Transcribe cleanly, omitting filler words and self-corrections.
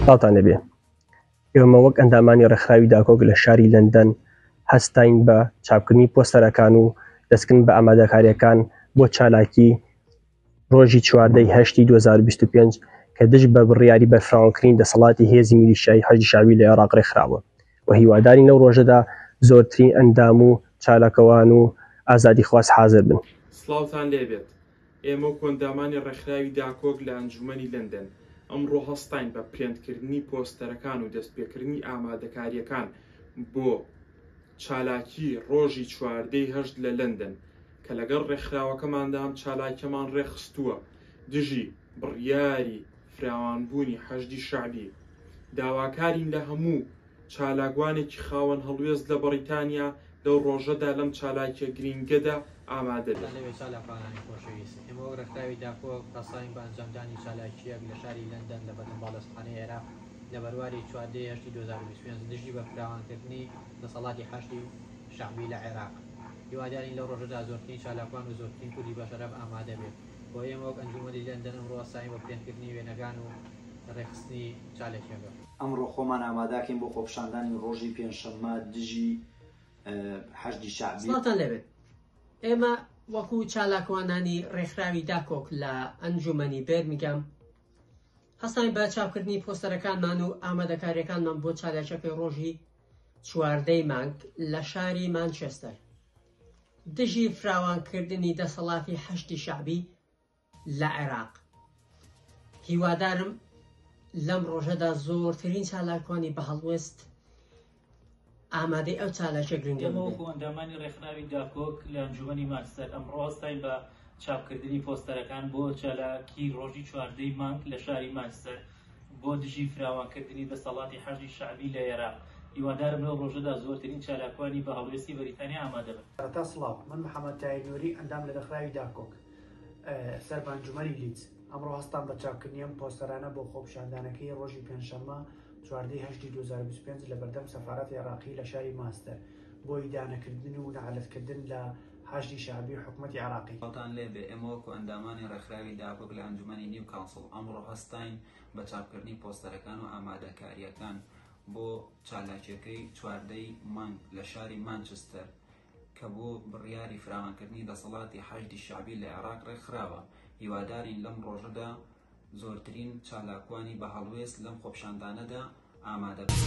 ساڵتان لەبێ. ئێمە وەک ئەندامانی ڕێکخراوی داکۆک لە شاری لەندەن هەستین بە چاپکردنی پۆستەرەکان و دەستکردن بە ئامادەکاریەکان بۆ چالاکی ڕۆژی 4/8/2025 کە دژ بە بڕیاری بەرفراوانکردنی دەسەڵاتی هێزی میلیشیای حەشدی شاوی لە عێراق ڕێکخراوە و هیوادارین لەو ڕۆژەدا زۆرترین ئەندام و چالاکەوان و ئازادیخواز حازر بن. سڵاوتان لێبێت. ئێمە کۆندامانی ڕێکخراوی داکۆک لە ئەنجومەنی لەندەن ئەمڕۆ هەستین بە پرێنتکردنی پۆستەرەکان و دەستپێکردنی ئامادەکاریەکان بۆ چالاکی ڕۆژی 4/8 لە لەندەن کە لەگەڵ ڕێکخراوەکەماندام چالاکیەمان ڕێخستووە دژی بڕیاری فراوانبوونی حەشدی شعبی. داواکارین لە هەموو چالاکوانێکی خاوەن هەڵوێست لە بەریتانیا لەو ڕۆژەدا لەم چالاکیە گرینگەدا ئامادە بێت. ئێمە ڕێکخراوی داکۆک ڕاستین بە ئەنجامدانی چالاکیەک لە شاری لەندەن لە بەدەم باڵەستخانەی عێراق لە بەرواری 4/8/2025 دژی بە فراوانکردنی دەسەڵاتی حەشدی شعبی لە عێراق. هیوادارین لەو ڕۆژەدا زۆرترین چالاکوان و زۆرترین کوردی بەشەرەف ئامادە بێت بۆ ئێمە وەک ئەنجومەنی لەندەن ئەمڕۆ هەستین بە پرێنتکردنی وێنەکان و ڕێخستنی چالێکیەکە. ئەمڕۆ خۆمان ئامادەکەین بۆ خۆپیشاندانی ڕۆژی پێنجشەممە دژی حەشدی شعبی. سڵاتان لەبێت. ئێمە وەکو چالاکوانانی ڕێکخراوی داکۆک لە ئەنجومەنی بێرمیگام هەستین بە چاپکردنی پۆستەرەکانمان و ئامادەکاریەکانمان بۆ چالاکیەکەی ڕۆژی 4 مانگ لە شاری مانچێستەر دژی فراوانکردنی دەسەڵاتی حەشدی شعبی لە عێراق. هیوادارم لەم ڕۆژەدا زۆرترین چالاکوانی بە هەڵوێست ئامادەی ئەو چالاکیە گرنگە بن. ئەندامانی ڕێکخراوی داکۆک لە ئەنجومەنی مانچستەر ئەمڕۆ هەستین بە چاپکردنی پۆستەرەکان بۆ چالاکی ڕۆژی 4 مانگ لە شاری مانچستەر بۆ دژی فراوانکردنی دەسەڵاتی حەشدی شعبی لە عێراق. هیوادارم لەو ڕۆژەدا زۆرترین چالاکوانی بە هەڵوێستی بەریتانیا ئامادە بن. تا سڵاو، من محەممەد تاینووری ئەندام لە ڕێکخراوی داکۆک سەر بە ئەنجومەنی لیدز. ئەمڕۆ هەستان بە چاپکردنی ئەم پۆستەرانە بۆ خۆپیشاندانەکەی ڕۆژی پێنجشەممە 4/8/2025 لە بەردەم سەفارەتی عێراقی لە شاری مانچستەر بۆی دانەکردن و نەعەلەتکردن لە حەشدی شعبی حکوومەتی عێراقی. سڵاوتان لێبێ. ئێمە وەکو ئەندامانی ڕێکخراوی داکۆک لە ئەنجومەنی نیو کاونسڵ ئەمڕۆ هەستین بە چاپکردنی پۆستەرەکان و ئامادەکاریەکان بۆ چالاکیەکەی 4 مانگ لە شاری مانچستەر کە بۆ بڕیاری فراوانکردنی دەسەڵاتی حەشدی شعبی لە عێراق ڕێکخراوە. هیوادارین لەم ڕۆژەدا زۆرترین چالاکوانی بە هەڵوێست لەم خۆپیشاندانەدا ئامادە بن.